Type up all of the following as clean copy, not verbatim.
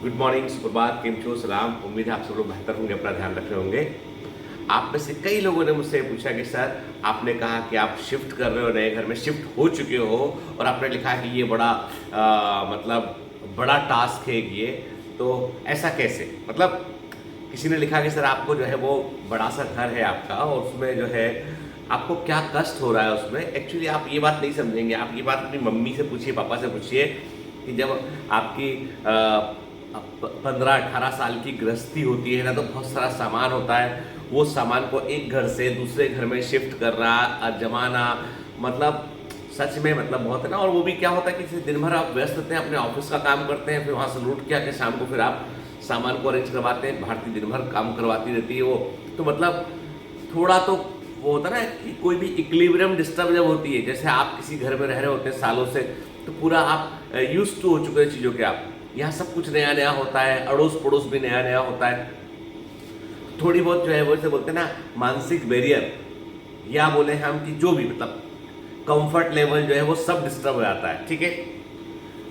Good morning, सुप्रभात, केम छो, सलाम। उम्मीद है आप सब लोग बेहतर होंगे, अपना ध्यान रख रहे होंगे। आप में से कई लोगों ने मुझसे पूछा कि सर, आपने कहा कि आप शिफ्ट कर रहे हो, नए घर में शिफ्ट हो चुके हो और आपने लिखा है कि ये बड़ा मतलब बड़ा टास्क है ये, तो ऐसा कैसे? मतलब किसी ने लिखा कि सर आपको जो है वो बड़ा सा घर है आपका और उसमें जो है आपको क्या कष्ट हो रहा है उसमें। एक्चुअली आप ये बात नहीं समझेंगे। आप ये बात अपनी मम्मी से पूछिए, पापा से पूछिए कि जब आपकी 15-18 साल की गृहस्थी होती है ना, तो बहुत सारा सामान होता है। वो सामान को एक घर से दूसरे घर में शिफ्ट करना, जमाना, मतलब सच में मतलब बहुत है ना। और वो भी क्या होता है कि दिन भर आप व्यस्त रहते हैं, अपने ऑफिस का काम करते हैं, फिर वहाँ से लौट के आके शाम को फिर आप सामान को अरेंज करवाते हैं। भारती दिन भर काम करवाती रहती है वो, तो मतलब थोड़ा तो वो होता है ना कि कोई भी इक्विलिब्रियम डिस्टर्ब जब होती है, जैसे आप किसी घर में रह रहे होते हैं सालों से, तो पूरा आप यूज टू हो चुके हैं चीज़ों के। आप यहाँ सब कुछ नया नया होता है, अड़ोस पड़ोस भी नया नया होता है। थोड़ी बहुत जो है वो से बोलते हैं ना मानसिक बैरियर, या बोले हम कि जो भी मतलब कंफर्ट लेवल जो है वो सब डिस्टर्ब हो जाता है। ठीक है।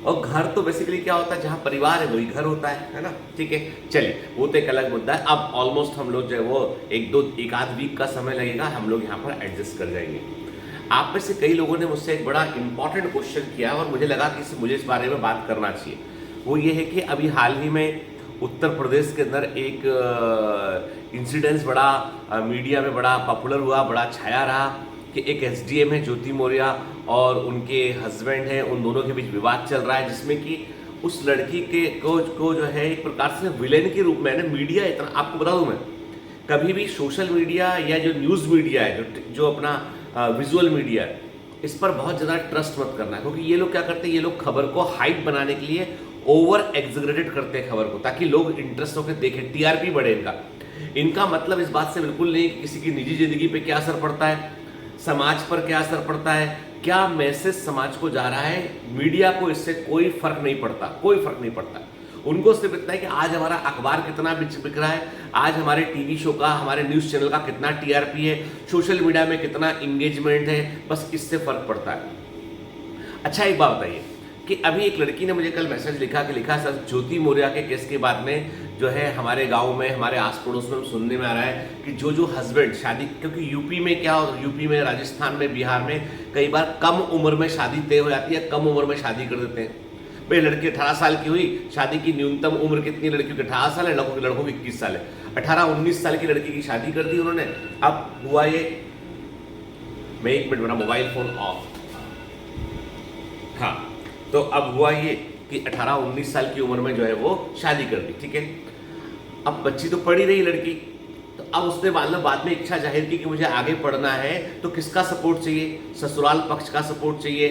और घर तो बेसिकली क्या होता है, जहाँ परिवार है वही घर होता है ना। ठीक है, चलिए वो तो एक अलग मुद्दा है। अब ऑलमोस्ट हम लोग जो है वो एक आध वीक का समय लगेगा, हम लोग यहाँ पर एडजस्ट कर जाएंगे। आप में से कई लोगों ने मुझसे एक बड़ा इंपॉर्टेंट क्वेश्चन किया और मुझे लगा कि मुझे इस बारे में बात करना चाहिए। वो ये है कि अभी हाल ही में उत्तर प्रदेश के अंदर एक इंसिडेंस बड़ा मीडिया में बड़ा पॉपुलर हुआ, बड़ा छाया रहा कि एक एसडीएम है ज्योति मौर्य और उनके हस्बैंड हैं, उन दोनों के बीच विवाद चल रहा है, जिसमें कि उस लड़की के को जो है एक प्रकार से विलेन के रूप में ना मीडिया इतना, आपको बता दूं मैं, कभी भी सोशल मीडिया या जो न्यूज़ मीडिया है, जो अपना विजुअल मीडिया है, इस पर बहुत ज़्यादा ट्रस्ट मत करना है। क्योंकि ये लोग क्या करते हैं, ये लोग खबर को हाइप बनाने के लिए ओवर एग्जैगरेटेड करते हैं खबर को, ताकि लोग इंटरेस्ट होकर देखें, टीआरपी बढ़े इनका। इनका मतलब इस बात से बिल्कुल नहीं कि किसी की निजी जिंदगी पे क्या असर पड़ता है, समाज पर क्या असर पड़ता है, क्या मैसेज समाज को जा रहा है। मीडिया को इससे कोई फर्क नहीं पड़ता, कोई फर्क नहीं पड़ता। उनको सिर्फ इतना है कि आज हमारा अखबार कितना बिक रहा है, आज हमारे टीवी शो का, हमारे न्यूज़ चैनल का कितना टीआरपी है, सोशल मीडिया में कितना इंगेजमेंट है, बस इससे फर्क पड़ता है। अच्छा, एक बात बताइए कि अभी एक लड़की ने मुझे कल मैसेज लिखा सर, ज्योति मौर्य के केस के बाद में जो है हमारे गांव में, हमारे आस पड़ोस में सुनने में आ रहा है कि जो हस्बैंड शादी, क्योंकि यूपी में क्या, यूपी में, राजस्थान में, बिहार में कई बार कम उम्र में शादी तय हो जाती है, कम उम्र में शादी कर देते हैं। भाई लड़की 18 साल की हुई, शादी की न्यूनतम उम्र कितनी, लड़कियों की 18 साल है, लड़कों की 21 साल है। 18-19 साल की लड़की की शादी कर दी उन्होंने। अब हुआ ये, मैं एक मिनट, मेरा मोबाइल फोन ऑफ। हाँ, तो अब हुआ ये कि 18-19 साल की उम्र में जो है वो शादी कर दी। ठीक है, अब बच्ची तो पढ़ ही रही लड़की, तो अब उसने मान लो बाद में इच्छा जाहिर की कि मुझे आगे पढ़ना है, तो किसका सपोर्ट चाहिए? ससुराल पक्ष का सपोर्ट चाहिए,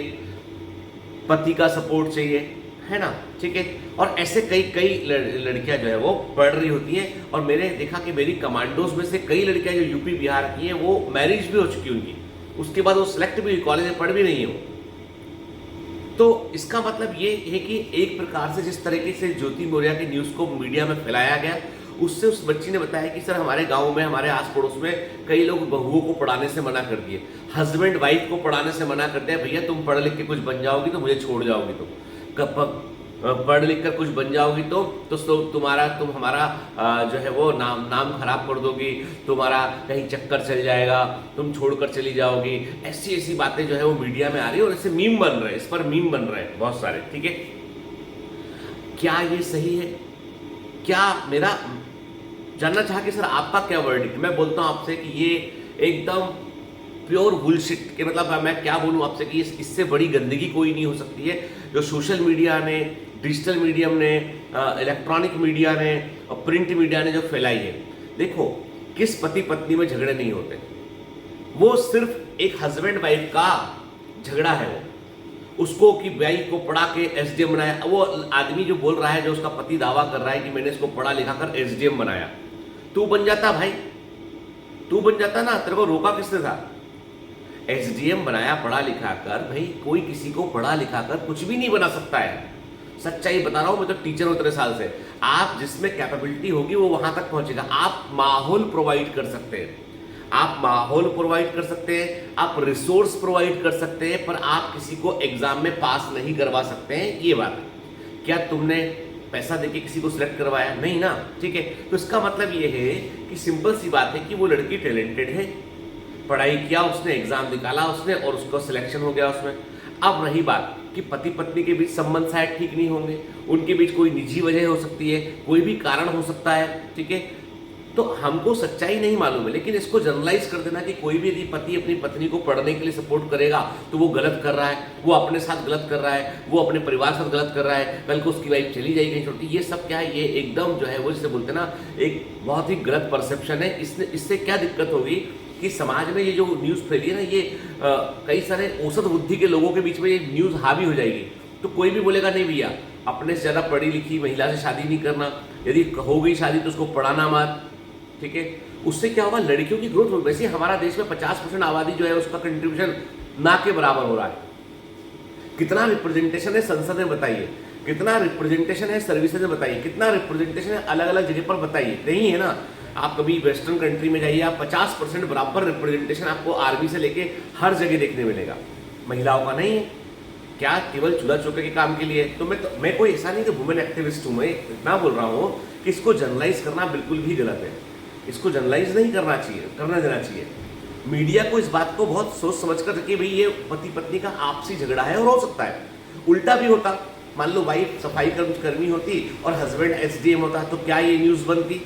पति का सपोर्ट चाहिए, है ना। ठीक है, और ऐसे कई लड़कियां जो है वो पढ़ रही होती हैं। और मैंने देखा कि मेरी कमांडोज में से कई लड़कियां जो यूपी बिहार की हैं, वो मैरिज भी हो चुकी उनकी, उसके बाद वो सिलेक्ट भी, कॉलेज में पढ़ भी रही है वो। तो इसका मतलब ये है कि एक प्रकार से जिस तरीके से ज्योति मौर्य की न्यूज़ को मीडिया में फैलाया गया, उससे उस बच्ची ने बताया कि सर हमारे गांव में, हमारे आस पड़ोस में कई लोग बहुओं को पढ़ाने से मना कर दिए, हस्बैंड वाइफ को पढ़ाने से मना करते हैं, भैया तुम पढ़ लिख के कुछ बन जाओगी तो मुझे छोड़ जाओगी, तुम पढ़ लिख कर कुछ बन जाओगी तो तुम हमारा जो है वो नाम खराब कर दोगी, तुम्हारा कहीं चक्कर चल जाएगा, तुम छोड़कर चली जाओगी। ऐसी ऐसी बातें जो है वो मीडिया में आ रही है और ऐसे मीम बन रहे हैं, इस पर मीम बन रहे हैं बहुत सारे। ठीक है, क्या ये सही है? क्या, मेरा जानना चाहा कि सर आपका क्या वर्डिक्ट है। मैं बोलता हूं आपसे कि ये एकदम प्योर बुलशिट के, मतलब मैं क्या बोलूं आपसे कि इससे बड़ी गंदगी कोई नहीं हो सकती है जो सोशल मीडिया ने, डिजिटल मीडियम ने, इलेक्ट्रॉनिक मीडिया ने और प्रिंट मीडिया ने जो फैलाई है। देखो, किस पति पत्नी में झगड़े नहीं होते, वो सिर्फ एक हस्बैंड वाइफ का झगड़ा है। वो उसको कि भाई को पढ़ा के एसडीएम बनाया, वो आदमी जो बोल रहा है, जो उसका पति दावा कर रहा है कि मैंने इसको पढ़ा लिखा कर एसडीएम बनाया, तू बन जाता भाई, तू बन जाता ना, तेरे को रोका किसने था? एसडीएम बनाया पढ़ा लिखा कर। भाई कोई किसी को पढ़ा लिखा कर कुछ भी नहीं बना सकता है, सच्चाई बता रहा हूं। मैं तो टीचर हूं 13 साल से। आप जिसमें कैपेबिलिटी होगी वो वहां तक पहुंचेगा। आप माहौल प्रोवाइड कर सकते हैं, आप माहौल प्रोवाइड कर सकते हैं, आप रिसोर्स प्रोवाइड कर सकते हैं, पर आप किसी को एग्जाम में पास नहीं करवा सकते हैं, ये बात। क्या तुमने पैसा देके किसी को सिलेक्ट करवाया? नहीं ना, ठीक है। तो इसका मतलब ये है कि सिंपल सी बात है कि वो लड़की टैलेंटेड है, पढ़ाई किया उसने, एग्जाम निकाला उसने और उसको सिलेक्शन हो गया उसमें। अब रही बात कि पति पत्नी के बीच संबंध शायद ठीक नहीं होंगे, उनके बीच कोई निजी वजह हो सकती है, कोई भी कारण हो सकता है, ठीक है। तो हमको सच्चाई नहीं मालूम है, लेकिन इसको जनरलाइज कर देना कि कोई भी यदि पति अपनी पत्नी को पढ़ने के लिए सपोर्ट करेगा तो वो गलत कर रहा है, वो अपने साथ गलत कर रहा है, वो अपने परिवार के साथ गलत कर रहा है, कल को उसकी वाइफ चली जाएगी कहीं छोटी, ये सब क्या है, ये एकदम जो है वो जिसे बोलते हैं ना, एक बहुत ही गलत परसेप्शन है। इससे क्या दिक्कत होगी कि समाज में ये जो न्यूज़ फैली है ना, ये कई सारे औसत बुद्धि के लोगों के बीच में ये न्यूज़ हावी हो जाएगी। तो कोई भी बोलेगा नहीं भैया अपने से ज़्यादा पढ़ी लिखी महिला से शादी नहीं करना, यदि हो गई शादी तो उसको पढ़ाना मत, ठीक है। उससे क्या होगा, लड़कियों की ग्रोथ होगी। वैसे हमारा देश में 50% आबादी जो है उसका कंट्रीब्यूशन ना के बराबर हो रहा है। कितना रिप्रेजेंटेशन है संसद में बताइए, कितना रिप्रेजेंटेशन है सर्विसेज में बताइए, कितना रिप्रेजेंटेशन है अलग अलग जगह पर बताइए, नहीं है ना। आप कभी वेस्टर्न कंट्री में जाइए, आप 50% बराबर रिप्रेजेंटेशन आपको आर्मी से लेके हर जगह देखने मिलेगा, महिलाओं का नहीं है। क्या केवल चूल्हा चौके के काम के लिए? तो मैं कोई ऐसा नहीं कि वुमेन एक्टिविस्ट हूँ, मैं इतना बोल रहा हूँ कि इसको जनरलाइज करना बिल्कुल भी गलत है। इसको जनरलाइज नहीं करना चाहिए, करना देना चाहिए। मीडिया को इस बात को बहुत सोच समझ कर कि भाई ये पति पत्नी का आपसी झगड़ा है, और हो सकता है उल्टा भी होता। मान लो वाइफ सफाई कर्मी होती और हस्बैंड एसडीएम होता, तो क्या ये न्यूज़ बनती?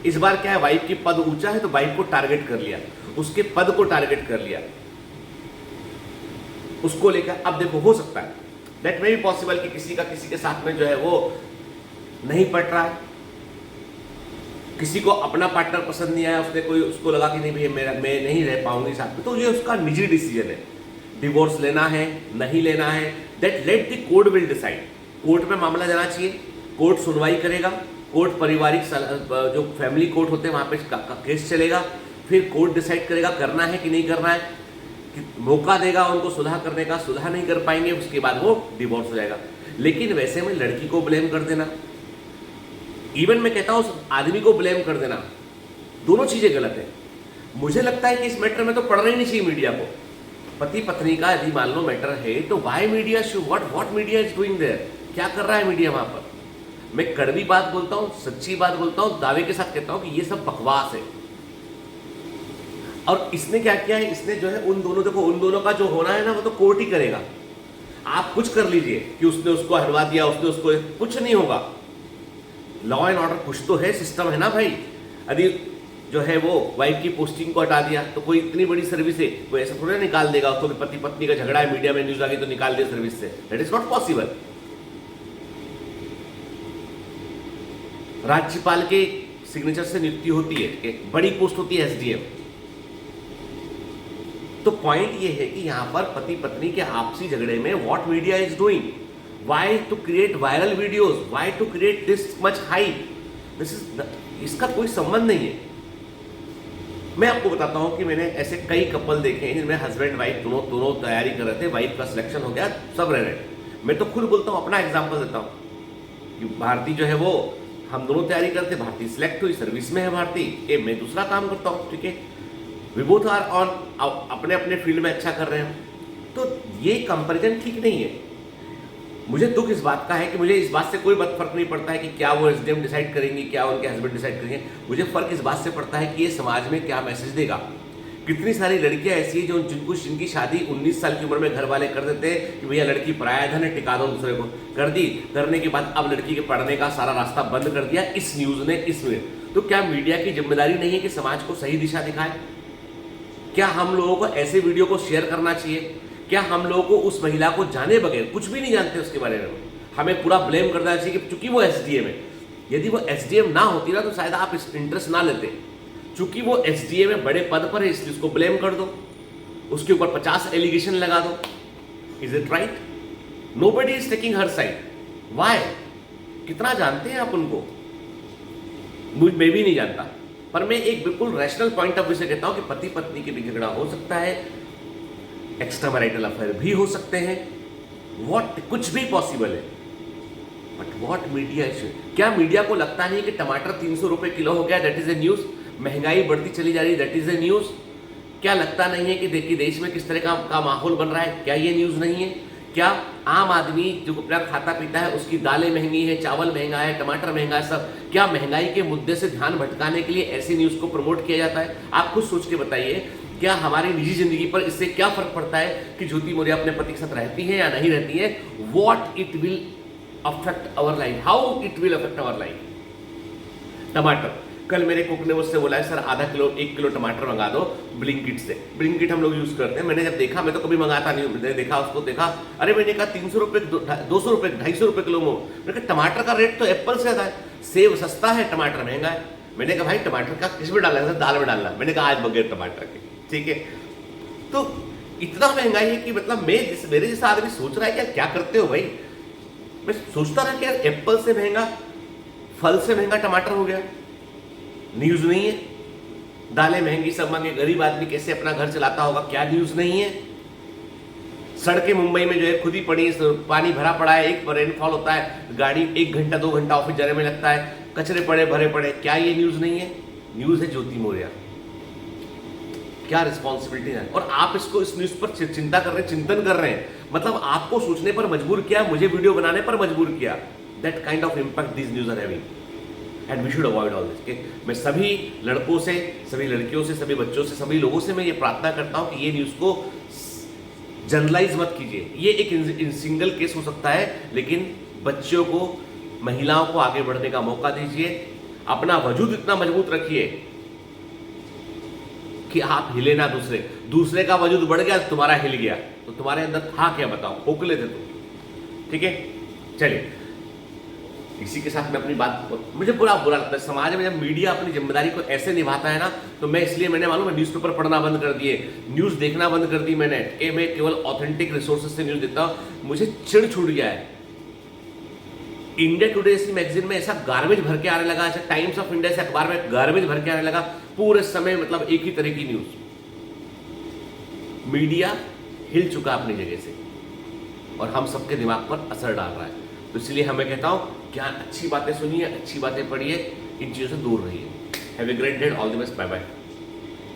इस बार क्या है, वाइफ की पद ऊंचा है तो वाइफ को टारगेट कर लिया, उसके पद को टारगेट कर लिया, उसको लेकर। अब देखो, हो सकता है दैट मे बी पॉसिबल कि किसी का किसी के साथ में जो है वो नहीं पट रहा है, किसी को अपना पार्टनर पसंद नहीं आया, उसने कोई उसको लगा कि नहीं भैया मैं नहीं रह पाऊंगी साथ में, तो ये उसका निजी डिसीजन है। डिवोर्स लेना है नहीं लेना है, that let the court will decide. Court में मामला जाना चाहिए, कोर्ट सुनवाई करेगा, कोर्ट पारिवारिक जो फैमिली कोर्ट होते हैं वहाँ पे केस चलेगा, फिर कोर्ट डिसाइड करेगा करना है कि नहीं करना है, कि मौका देगा उनको सुलह करने का, सुलह नहीं कर पाएंगे उसके बाद वो डिवोर्स हो जाएगा। लेकिन वैसे में लड़की को ब्लेम कर देना, इवन मैं कहता हूं आदमी को ब्लेम कर देना, दोनों चीजें गलत है। मुझे लगता है कि इस मैटर में तो पढ़ना ही नहीं चाहिए मीडिया को। पति पत्नी का यदि मान लो मैटर है तो why media what media is doing there, क्या कर रहा है मीडिया वहां पर? मैं कड़वी बात बोलता हूं, सच्ची बात बोलता हूं, दावे के साथ कहता हूं कि ये सब बकवास है। और इसने क्या किया है, इसने जो है उन दोनों का जो होना है ना वो तो कोर्ट ही करेगा। आप कुछ कर लीजिए कि उसने उसको हटवा दिया, उसने उसको, कुछ नहीं होगा। लॉ एंड ऑर्डर कुछ तो है, सिस्टम है ना भाई। यदि जो है वो वाइफ की पोस्टिंग को हटा दिया तो कोई इतनी बड़ी सर्विस है, कोई ऐसा थोड़ा निकाल देगा उसको कि पति पत्नी का झगड़ा है, मीडिया में न्यूज आ गई तो निकाल दिया सर्विस से। That is not possible. राज्यपाल के सिग्नेचर से नियुक्ति होती है, एक बड़ी पोस्ट होती है एसडीएम। तो पॉइंट ये है कि यहां पर पति पत्नी के आपसी झगड़े में what media is doing, why to create viral videos, why to create this much hype, इसका कोई संबंध नहीं है। मैं आपको बताता हूं कि मैंने ऐसे कई कपल देखे हैं जिनमें हस्बैंड वाइफ दोनों तैयारी कर रहे थे, वाइफ का सिलेक्शन हो गया, सब रह रहे। मैं तो खुद बोलता हूं, अपना एग्जाम्पल देता हूं कि भारती जो है वो, हम दोनों तैयारी करते, भारती सिलेक्ट हुई, सर्विस में है भारती, मैं दूसरा काम करता हूं, ठीक है। वी बोथ आर ऑन, अपने अपने फील्ड में अच्छा कर रहे हैं। तो ये कंपैरिजन ठीक नहीं है। मुझे दुख इस बात का है कि मुझे इस बात से कोई फर्क नहीं पड़ता है कि क्या वो एसडीएम डिसाइड करेंगी, क्या उनके हस्बैंड डिसाइड करेंगे। मुझे फर्क इस बात से पड़ता है कि ये समाज में क्या मैसेज देगा। कितनी सारी लड़कियां ऐसी हैं जिनकी शादी 19 साल की उम्र में घर वाले कर देते हैं कि भैया लड़की पराया धन है, टिका दो दूसरे को, कर दी। करने के बाद अब लड़की के पढ़ने का सारा रास्ता बंद कर दिया इस न्यूज ने, इसमें। तो क्या मीडिया की जिम्मेदारी नहीं है कि समाज को सही दिशा दिखाए? क्या हम लोगों को ऐसे वीडियो को शेयर करना चाहिए? क्या हम लोगों को उस महिला को जाने बगैर, कुछ भी नहीं जानते उसके बारे में, हमें पूरा ब्लेम कर देना चाहिए कि चूंकि वो एसडीएम है? यदि वो एसडीएम ना होती ना तो शायद आप इस इंटरेस्ट ना लेते। चूंकि वो एसडीएम में बड़े पद पर है इसलिए उसको ब्लेम कर दो, उसके ऊपर 50 एलिगेशन लगा दो। Is it right? Nobody is taking her side. Why? कितना जानते हैं आप उनको? मैं भी नहीं जानता, पर मैं एक बिल्कुल रैशनल पॉइंट ऑफ व्यू से कहता हूं कि पति पत्नी के बीच झगड़ा हो सकता है, एक्स्ट्रा मैरिटल अफेयर भी हो सकते हैं, कुछ भी पॉसिबल है। बट व्हाट मीडिया इज, क्या मीडिया को लगता नहीं कि टमाटर 300 रुपए किलो हो गया, दैट इज ए न्यूज? महंगाई बढ़ती चली जा रही है, दैट इज ए न्यूज? क्या लगता नहीं है कि देखिए देश में किस तरह का माहौल बन रहा है, क्या ये न्यूज नहीं है? क्या आम आदमी जो अपना खाता पीता है उसकी दालें महंगी है, चावल महंगा है, टमाटर महंगा है, सब क्या महंगाई के मुद्दे से ध्यान भटकाने के लिए ऐसी न्यूज़ को प्रमोट किया जाता है? आप खुद सोच के बताइए, क्या हमारी निजी जिंदगी पर इससे क्या फर्क पड़ता है कि ज्योति मौर्य अपने पति के साथ रहती है या नहीं रहती है? What it will affect our life, how it will affect our life. टमाटर, कल मेरे कुक ने मुझसे बोला है सर आधा किलो 1 किलो टमाटर मंगा दो ब्लिंकिट से। ब्लिंकिट हम लोग यूज करते हैं। मैंने जब देखा, मैं तो कभी मंगाता नहीं, मैंने देखा उसको, देखा अरे मैंने कहा 300 रुपये 200 रुपये 250 रुपये किलो में। मैंने कहा टमाटर का रेट तो एप्पल से ज़्यादा है, सेब सस्ता है, टमाटर महंगा है। मैंने कहा भाई टमाटर का किस में डालना है? दाल में डालना। मैंने कहा आज बगैर टमाटर के, ठीक है। तो इतना महंगाई है कि मतलब मेरे जैसा आदमी सोच रहा है कि क्या करते हो भाई। मैं सोचता रहा कि यार एप्पल से महंगा, फल से महंगा टमाटर हो गया। न्यूज़ नहीं है। दालें महंगी, सब महंगे, गरीब आदमी कैसे अपना घर चलाता होगा, क्या न्यूज़ नहीं है। सड़कें मुंबई में जो है खुद ही पड़ी, पानी भरा पड़ा है, एक रेनफॉल होता है गाड़ी 1 घंटा 2 घंटा ऑफिस जाने में लगता है, कचरे पड़े भरे पड़े, क्या ये न्यूज़ नहीं है? न्यूज़ है ज्योति मौर्य। क्या रिस्पॉन्सिबिलिटी है। और आप इसको इस न्यूज़ पर चिंता कर रहे हैं, चिंतन कर रहे हैं, मतलब आपको सोचने पर मजबूर किया, मुझे वीडियो बनाने पर मजबूर किया। That kind of impact this news are having and we should avoid all this. मैं सभी लड़कों से, सभी लड़कियों से, सभी बच्चों से, सभी लोगों से मैं ये प्रार्थना करता हूँ कि ये न्यूज़ को जनरलाइज मत कीजिए। ये एक सिंगल केस हो सकता है, लेकिन बच्चों को, महिलाओं को आगे बढ़ने का मौका दीजिए। अपना वजूद इतना मजबूत रखिए कि आप हिले ना। दूसरे का वजूद बढ़ गया, तुम्हारा हिल गया, तो तुम्हारे अंदर था क्या बताओ? खोखले थे तुम, ठीक है। चलिए, इसी के साथ मैं अपनी बात, मुझे बुरा लगता है समाज में जब मीडिया अपनी जिम्मेदारी को ऐसे निभाता है ना, तो मैंने मालूम है न्यूज़पेपर पढ़ना बंद कर दिए, न्यूज़ देखना बंद कर दी मैंने, कि मैं केवल ऑथेंटिक रिसोर्सेज से न्यूज़ देता हूँ। मुझे चिढ़ छूट गया है। इंडिया टुडे जैसी मैगजीन में ऐसा गार्बेज भर के आने लगा, ऐसा टाइम्स ऑफ इंडिया से अखबार में गार्बेज भर के आने लगा, पूरे समय मतलब एक ही तरह की न्यूज़। मीडिया हिल चुका अपनी जगह से और हम सबके दिमाग पर असर डाल रहा है। तो इसलिए हमें कहता हूँ, क्या अच्छी बातें सुनिए, अच्छी बातें पढ़िए, इन चीज़ों से दूर रहिए। Have a great day, all the best, bye bye.